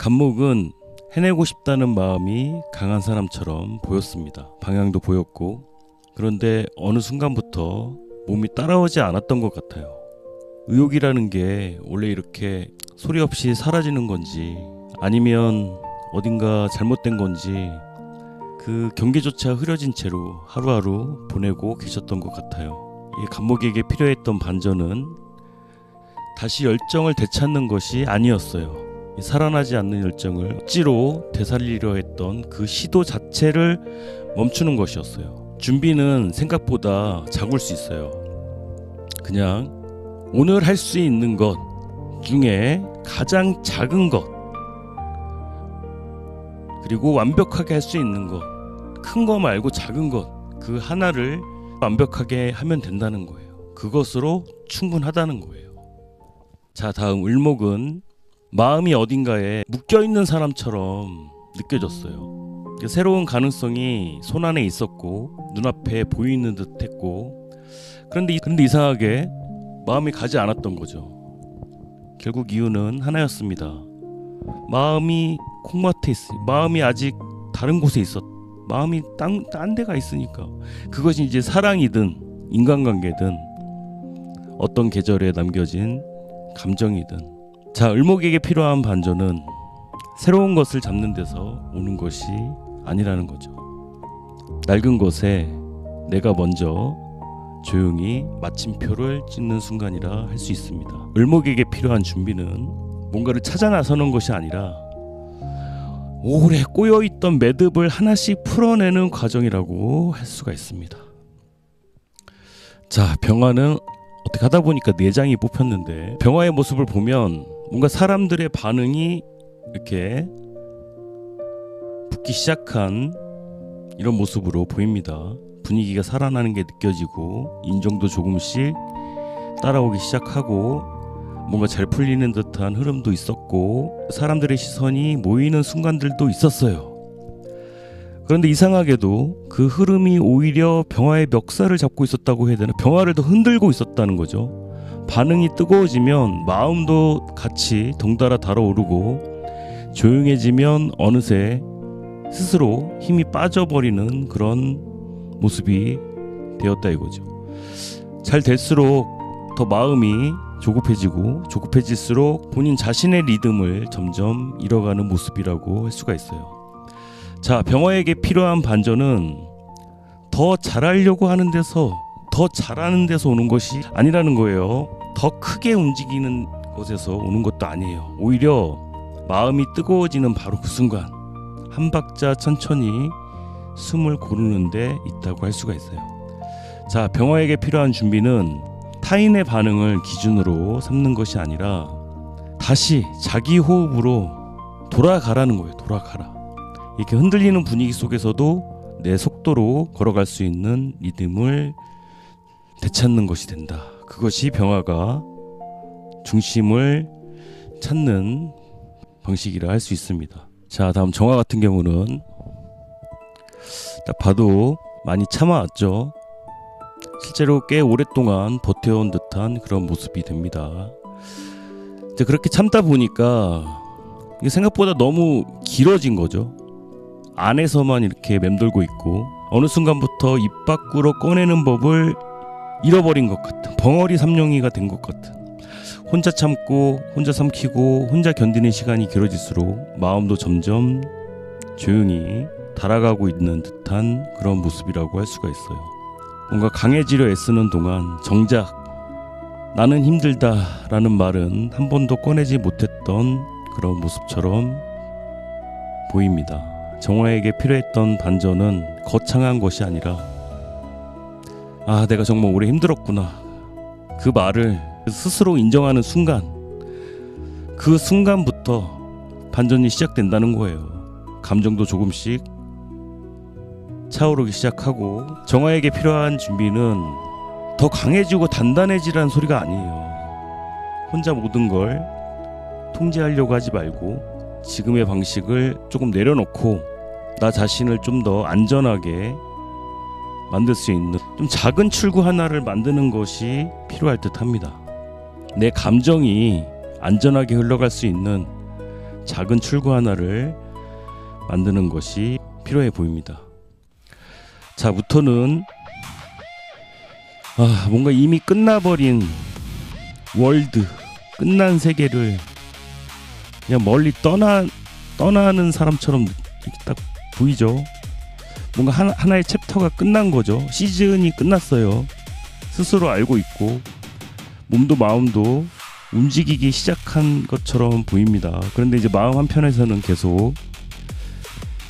감목은 해내고 싶다는 마음이 강한 사람처럼 보였습니다. 방향도 보였고, 그런데 어느 순간부터 몸이 따라오지 않았던 것 같아요. 의욕이라는 게 원래 이렇게 소리 없이 사라지는 건지 아니면 어딘가 잘못된 건지 그 경계조차 흐려진 채로 하루하루 보내고 계셨던 것 같아요. 이 감목에게 필요했던 반전은 다시 열정을 되찾는 것이 아니었어요. 살아나지 않는 열정을 억지로 되살리려 했던 그 시도 자체를 멈추는 것이었어요. 준비는 생각보다 작을 수 있어요. 그냥 오늘 할 수 있는 것 중에 가장 작은 것, 그리고 완벽하게 할 수 있는 것, 큰 거 말고 작은 것, 그 하나를 완벽하게 하면 된다는 거예요. 그것으로 충분하다는 거예요. 자, 다음 을목은 마음이 어딘가에 묶여있는 사람처럼 느껴졌어요. 새로운 가능성이 손안에 있었고 눈앞에 보이는 듯 했고, 그런데 이상하게 마음이 가지 않았던 거죠. 결국 이유는 하나였습니다. 마음이 콩밭에 마음이 아직 다른 곳에 마음이 딴 데가 있으니까. 그것이 이제 사랑이든 인간관계든 어떤 계절에 남겨진 감정이든. 자, 을목에게 필요한 반전은 새로운 것을 잡는 데서 오는 것이 아니라는 거죠. 낡은 것에 내가 먼저 조용히 마침표를 찍는 순간이라 할 수 있습니다. 을목에게 필요한 준비는 뭔가를 찾아 나서는 것이 아니라 오래 꼬여있던 매듭을 하나씩 풀어내는 과정이라고 할 수가 있습니다. 자, 병화는 어떻게 하다 보니까 4장이 뽑혔는데, 병화의 모습을 보면 뭔가 사람들의 반응이 이렇게 붙기 시작한 이런 모습으로 보입니다. 분위기가 살아나는 게 느껴지고 인정도 조금씩 따라오기 시작하고 뭔가 잘 풀리는 듯한 흐름도 있었고 사람들의 시선이 모이는 순간들도 있었어요. 그런데 이상하게도 그 흐름이 오히려 병화의 멱살을 잡고 있었다고 해야 되나? 병화를 더 흔들고 있었다는 거죠. 반응이 뜨거워지면 마음도 같이 덩달아 달아오르고 조용해지면 어느새 스스로 힘이 빠져버리는 그런 모습이 되었다 이거죠. 잘 될수록 더 마음이 조급해질수록 본인 자신의 리듬을 점점 잃어가는 모습이라고 할 수가 있어요. 자, 병화에게 필요한 반전은 더 잘하려고 하는 데서, 더 잘하는 데서 오는 것이 아니라는 거예요. 더 크게 움직이는 것에서 오는 것도 아니에요. 오히려 마음이 뜨거워지는 바로 그 순간 한 박자 천천히 숨을 고르는 데 있다고 할 수가 있어요. 자, 병화에게 필요한 준비는 타인의 반응을 기준으로 삼는 것이 아니라 다시 자기 호흡으로 돌아가라는 거예요. 돌아가라. 이렇게 흔들리는 분위기 속에서도 내 속도로 걸어갈 수 있는 리듬을 되찾는 것이 된다. 그것이 병화가 중심을 찾는 방식이라 할 수 있습니다. 자, 다음 정화 같은 경우는 딱 봐도 많이 참아왔죠. 실제로 꽤 오랫동안 버텨온 듯한 그런 모습이 됩니다. 이제 그렇게 참다 보니까 이게 생각보다 너무 길어진 거죠. 안에서만 이렇게 맴돌고 있고 어느 순간부터 입 밖으로 꺼내는 법을 잃어버린 것 같은, 벙어리 삼룡이가 된 것 같은, 혼자 참고 혼자 삼키고 혼자 견디는 시간이 길어질수록 마음도 점점 조용히 달아가고 있는 듯한 그런 모습이라고 할 수가 있어요. 뭔가 강해지려 애쓰는 동안 정작 나는 힘들다라는 말은 한 번도 꺼내지 못했던 그런 모습처럼 보입니다. 정화에게 필요했던 반전은 거창한 것이 아니라 내가 정말 오래 힘들었구나, 그 말을 스스로 인정하는 순간, 그 순간부터 반전이 시작된다는 거예요. 감정도 조금씩 차오르기 시작하고, 정화에게 필요한 준비는 더 강해지고 단단해지라는 소리가 아니에요. 혼자 모든 걸 통제하려고 하지 말고 지금의 방식을 조금 내려놓고 나 자신을 좀 더 안전하게 만들 수 있는 좀 작은 출구 하나를 만드는 것이 필요할 듯 합니다. 내 감정이 안전하게 흘러갈 수 있는 작은 출구 하나를 만드는 것이 필요해 보입니다. 자, 부터는 뭔가 이미 끝나버린 월드, 끝난 세계를 그냥 멀리 떠나는 사람처럼 이렇게 딱 보이죠. 뭔가 하나의 챕터가 끝난 거죠. 시즌이 끝났어요. 스스로 알고 있고 몸도 마음도 움직이기 시작한 것처럼 보입니다. 그런데 이제 마음 한편에서는 계속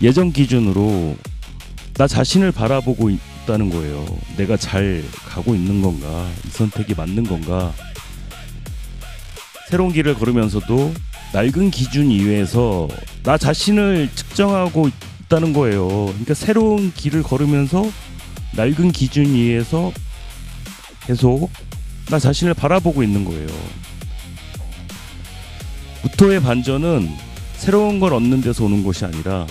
예전 기준으로 나 자신을 바라보고 있다는 거예요. 내가 잘 가고 있는 건가? 이 선택이 맞는 건가? 새로운 길을 걸으면서도 낡은 기준 이외에서 나 자신을 측정하고 있다는 거예요. 그러니까 새로운 길을 걸으면서 낡은 기준 이외에서 계속 나 자신을 바라보고 있는 거예요. 무토의 반전은 새로운 걸 얻는 데서 오는 것이 아니라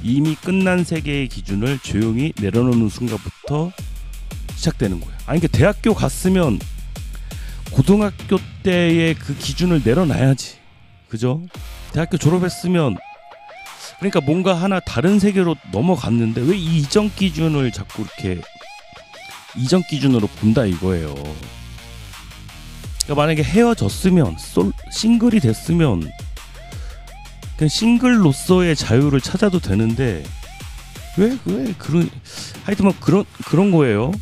이미 끝난 세계의 기준을 조용히 내려놓는 순간부터 시작되는 거예요. 그러니까 대학교 갔으면 고등학교 때의 그 기준을 내려놔야지. 그죠? 대학교 졸업했으면 그러니까 뭔가 하나 다른 세계로 넘어갔는데 왜 이전 기준을 자꾸 이렇게 이전 기준으로 본다 이거예요. 그러니까 만약에 헤어졌으면 싱글이 됐으면 그냥 싱글로서의 자유를 찾아도 되는데 왜 그런 하여튼 뭐 그런 거예요.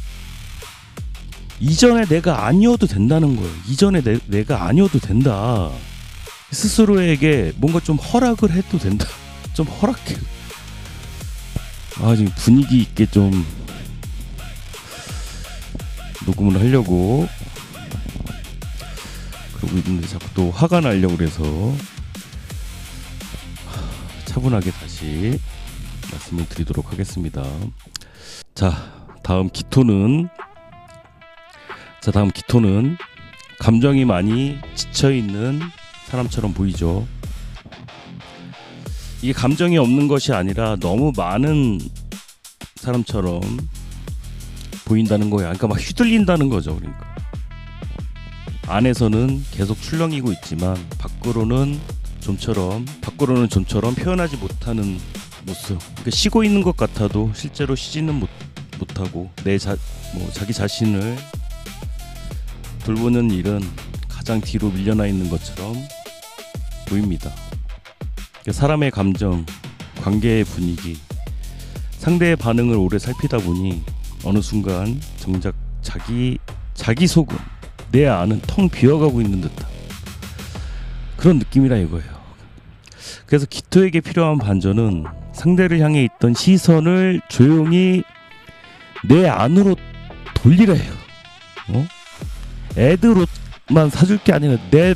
이전에 내가 아니어도 된다는 거예요. 이전에 내가 아니어도 된다. 스스로에게 뭔가 좀 허락을 해도 된다. 좀 허락해. 지금 분위기 있게 좀 녹음을 하려고 그러고 있는데 자꾸 또 화가 나려고 그래서 차분하게 다시 말씀을 드리도록 하겠습니다. 다음 기토는 감정이 많이 지쳐있는 사람처럼 보이죠. 이게 감정이 없는 것이 아니라 너무 많은 사람처럼 보인다는 거예요. 그러니까 막 휘둘린다는 거죠. 그러니까 안에서는 계속 출렁이고 있지만 밖으로는 좀처럼 표현하지 못하는 모습. 그러니까 쉬고 있는 것 같아도 실제로 쉬지는 못하고 자기 자신을 돌보는 일은 가장 뒤로 밀려나 있는 것처럼 보입니다. 그러니까 사람의 감정, 관계의 분위기, 상대의 반응을 오래 살피다 보니 어느 순간 정작 자기 속은 내 안은 텅 비어가고 있는 듯한 그런 느낌이라 이거예요. 그래서 기토에게 필요한 반전은 상대를 향해 있던 시선을 조용히 내 안으로 돌리라 해요. 애들 옷만 사줄 게 아니라 내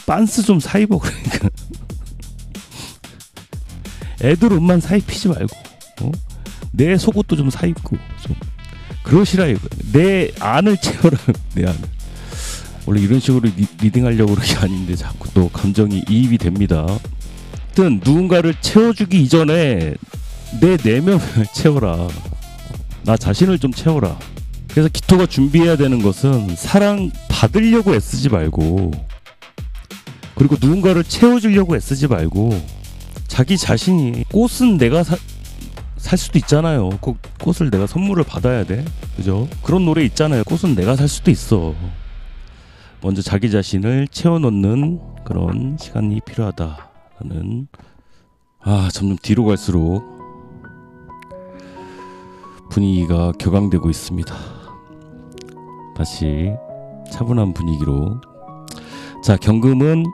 빤스 좀 사입어. 그러니까 애들 옷만 사입히지 말고 내 속옷도 좀 사입고 좀 그러시라 이거. 내 안을 채워라. 내 안을. 원래 이런 식으로 리딩하려고 그런 게 아닌데 자꾸 또 감정이 이입이 됩니다. 하여튼 누군가를 채워주기 이전에 내 내면을 채워라. 나 자신을 좀 채워라. 그래서 기토가 준비해야 되는 것은 사랑 받으려고 애쓰지 말고, 그리고 누군가를 채워주려고 애쓰지 말고 자기 자신이, 꽃은 내가 살 수도 있잖아요. 꼭 꽃을 내가 선물을 받아야 돼. 그죠? 그런 노래 있잖아요. 꽃은 내가 살 수도 있어. 먼저 자기 자신을 채워넣는 그런 시간이 필요하다는, 점점 뒤로 갈수록 분위기가 격앙되고 있습니다. 다시 차분한 분위기로. 경금은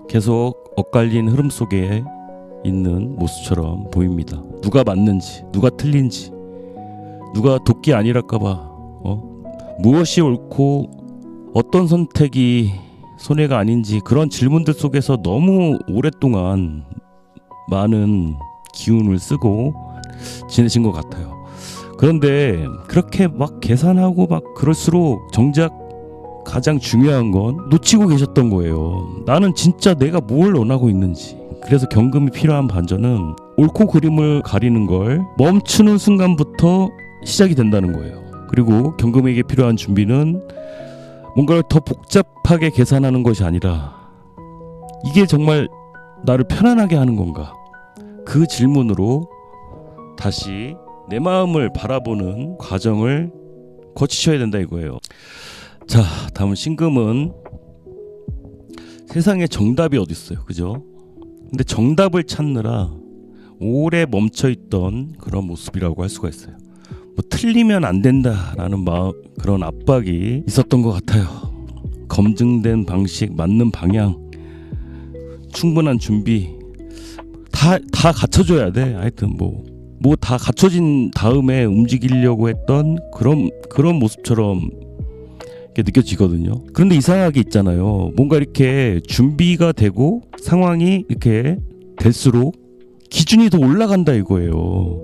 계속 엇갈린 흐름 속에 있는 모습처럼 보입니다. 누가 맞는지, 누가 틀린지, 누가 도끼 아니랄까봐, 무엇이 옳고 어떤 선택이 손해가 아닌지, 그런 질문들 속에서 너무 오랫동안 많은 기운을 쓰고 지내신 것 같아요. 그런데 그렇게 막 계산하고 막 그럴수록 정작 가장 중요한 건 놓치고 계셨던 거예요. 나는 진짜 내가 뭘 원하고 있는지. 그래서 경금이 필요한 반전은 옳고 그름을 가리는 걸 멈추는 순간부터 시작이 된다는 거예요. 그리고 경금에게 필요한 준비는 뭔가를 더 복잡하게 계산하는 것이 아니라, 이게 정말 나를 편안하게 하는 건가? 그 질문으로 다시 내 마음을 바라보는 과정을 거치셔야 된다 이거예요. 자, 다음 신금은 세상에 정답이 어디 있어요, 그죠? 근데 정답을 찾느라 오래 멈춰있던 그런 모습이라고 할 수가 있어요. 뭐 틀리면 안 된다라는 그런 압박이 있었던 것 같아요. 검증된 방식, 맞는 방향, 충분한 준비 다 갖춰줘야 돼. 하여튼 뭐 다 갖춰진 다음에 움직이려고 했던 그런 모습처럼 이렇게 느껴지거든요. 그런데 이상하게 있잖아요. 뭔가 이렇게 준비가 되고 상황이 이렇게 될수록 기준이 더 올라간다 이거예요.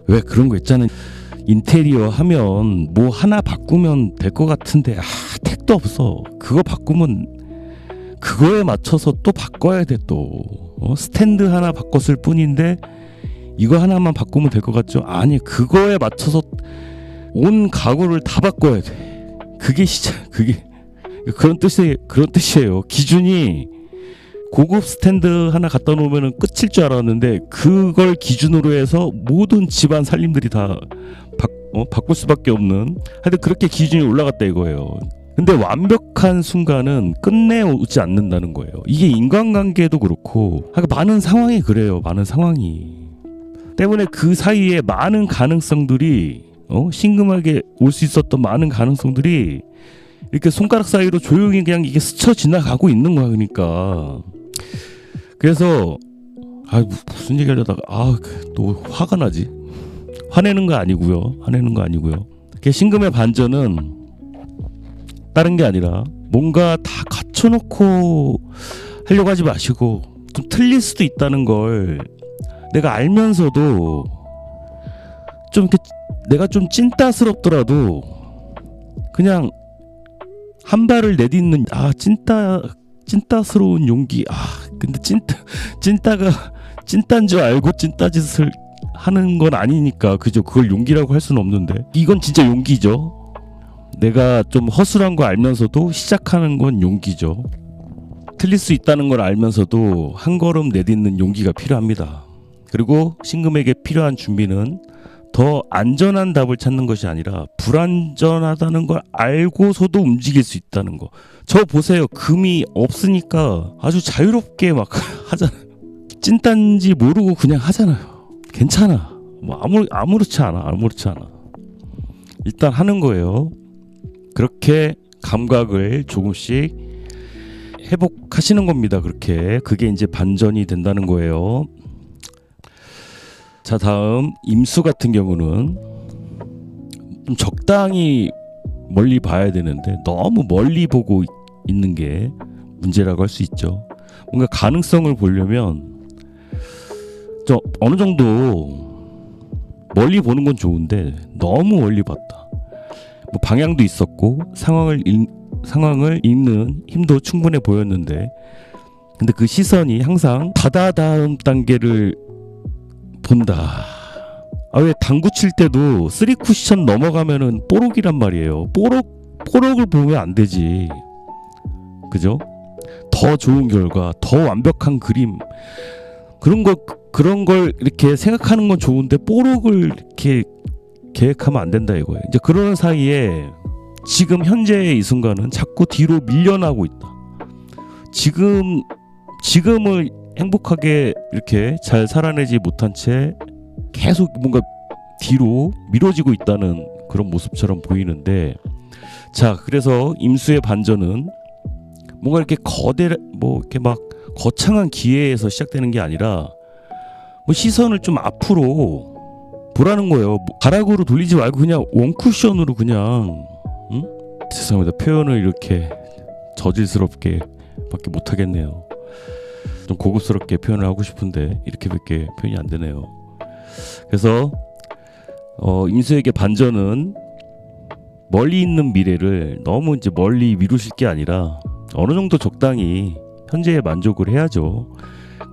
왜 그런 거 있잖아요. 인테리어 하면 뭐 하나 바꾸면 될 것 같은데 택도 없어. 그거 바꾸면 그거에 맞춰서 또 바꿔야 돼. 또 스탠드 하나 바꿨을 뿐인데 이거 하나만 바꾸면 될 것 같죠? 아니, 그거에 맞춰서 온 가구를 다 바꿔야 돼. 그게 그런 뜻이에요. 기준이 고급 스탠드 하나 갖다 놓으면 끝일 줄 알았는데 그걸 기준으로 해서 모든 집안 살림들이 다 바꿀 수밖에 없는, 하여튼 그렇게 기준이 올라갔다 이거예요. 근데 완벽한 순간은 끝내오지 않는다는 거예요. 이게 인간관계도 그렇고 많은 상황이 그래요. 많은 상황이 때문에 그 사이에 많은 가능성들이 신금하게 올 수 있었던 많은 가능성들이 이렇게 손가락 사이로 조용히 그냥 이게 스쳐 지나가고 있는 거야. 그러니까 그래서 무슨 얘기 하려다가 또 화가 나지. 화내는 거 아니고요. 신금의 반전은 다른 게 아니라 뭔가 다 갖춰놓고 하려고 하지 마시고 좀 틀릴 수도 있다는 걸 내가 알면서도 좀 이렇게 내가 좀 찐따스럽더라도 그냥 한 발을 내딛는 찐따스러운 용기. 근데 찐따인 줄 알고 찐따짓을 하는 건 아니니까 그죠. 그걸 용기라고 할 수는 없는데 이건 진짜 용기죠. 내가 좀 허술한 거 알면서도 시작하는 건 용기죠. 틀릴 수 있다는 걸 알면서도 한 걸음 내딛는 용기가 필요합니다. 그리고 신금에게 필요한 준비는 더 안전한 답을 찾는 것이 아니라 불안전하다는 걸 알고서도 움직일 수 있다는 거. 저 보세요. 금이 없으니까 아주 자유롭게 막 하잖아요. 찐딴지 모르고 그냥 하잖아요. 괜찮아. 뭐 아무렇지 않아. 일단 하는 거예요. 그렇게 감각을 조금씩 회복하시는 겁니다. 그게 이제 반전이 된다는 거예요. 자, 다음 임수 같은 경우는 좀 적당히 멀리 봐야 되는데 너무 멀리 보고 있는 게 문제라고 할 수 있죠. 뭔가 가능성을 보려면 어느 정도 멀리 보는 건 좋은데 너무 멀리 봤다. 뭐 방향도 있었고 상황을 읽는 힘도 충분해 보였는데 근데 그 시선이 항상 다음 단계를 본다. 왜 당구 칠 때도 3쿠션 넘어가면은 뽀록이란 말이에요. 뽀록을 보면 안 되지. 그죠? 더 좋은 결과, 더 완벽한 그림, 그런 걸 이렇게 생각하는 건 좋은데 뽀록을 이렇게 계획하면 안 된다 이거예요. 이제 그러는 사이에 지금 현재의 이 순간은 자꾸 뒤로 밀려나고 있다. 지금을 행복하게 이렇게 잘 살아내지 못한 채 계속 뭔가 뒤로 미뤄지고 있다는 그런 모습처럼 보이는데, 자, 그래서 임수의 반전은 뭔가 이렇게 이렇게 막 거창한 기회에서 시작되는 게 아니라 뭐 시선을 좀 앞으로 보라는 거예요. 가락으로 돌리지 말고 그냥 원쿠션으로 그냥, 죄송합니다. 표현을 이렇게 저질스럽게 밖에 못하겠네요. 좀 고급스럽게 표현을 하고 싶은데 이렇게밖에 표현이 안 되네요. 그래서 임수에게 반전은 멀리 있는 미래를 너무 이제 멀리 미루실 게 아니라 어느 정도 적당히 현재에 만족을 해야죠.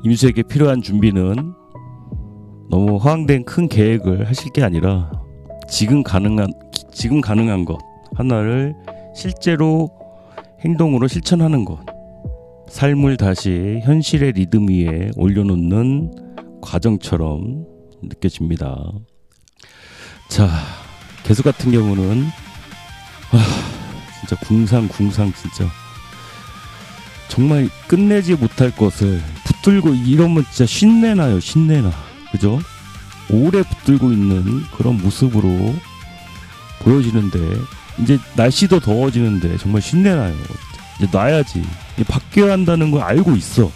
임수에게 필요한 준비는 너무 허황된 큰 계획을 하실 게 아니라 지금 가능한 것 하나를 실제로 행동으로 실천하는 것. 삶을 다시 현실의 리듬 위에 올려놓는 과정처럼 느껴집니다. 자, 개수 같은 경우는 진짜 궁상 진짜 정말 끝내지 못할 것을 붙들고 이러면 진짜 신내나요. 신내나, 그죠? 오래 붙들고 있는 그런 모습으로 보여지는데, 이제 날씨도 더워지는데 정말 신내나요. 이제 놔야지. 바뀌어야 한다는 걸 알고 있어.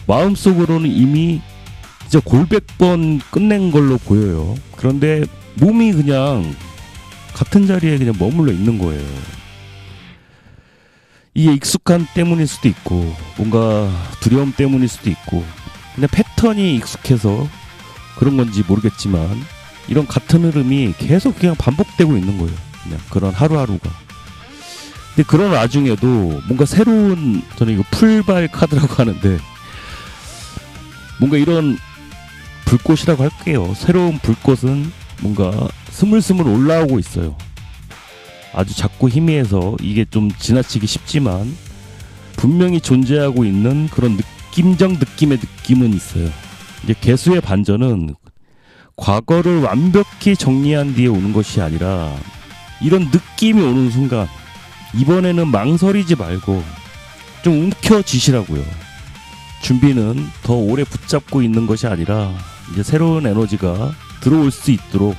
마음속으로는 이미 진짜 골백 번 끝낸 걸로 보여요. 그런데 몸이 그냥 같은 자리에 그냥 머물러 있는 거예요. 이게 익숙함 때문일 수도 있고, 뭔가 두려움 때문일 수도 있고, 그냥 패턴이 익숙해서 그런 건지 모르겠지만, 이런 같은 흐름이 계속 그냥 반복되고 있는 거예요. 그냥 그런 하루하루가. 근데 그런 와중에도 뭔가 새로운, 저는 이거 풀발 카드라고 하는데, 뭔가 이런 불꽃이라고 할게요. 새로운 불꽃은 뭔가 스물스물 올라오고 있어요. 아주 작고 희미해서 이게 좀 지나치기 쉽지만 분명히 존재하고 있는 그런 느낌적 느낌의 느낌은 있어요. 이제 개수의 반전은 과거를 완벽히 정리한 뒤에 오는 것이 아니라, 이런 느낌이 오는 순간 이번에는 망설이지 말고 좀 움켜쥐시라고요. 준비는 더 오래 붙잡고 있는 것이 아니라 이제 새로운 에너지가 들어올 수 있도록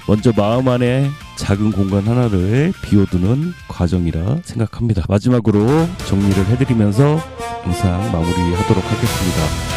먼저 마음 안에 작은 공간 하나를 비워두는 과정이라 생각합니다. 마지막으로 정리를 해드리면서 영상 마무리하도록 하겠습니다.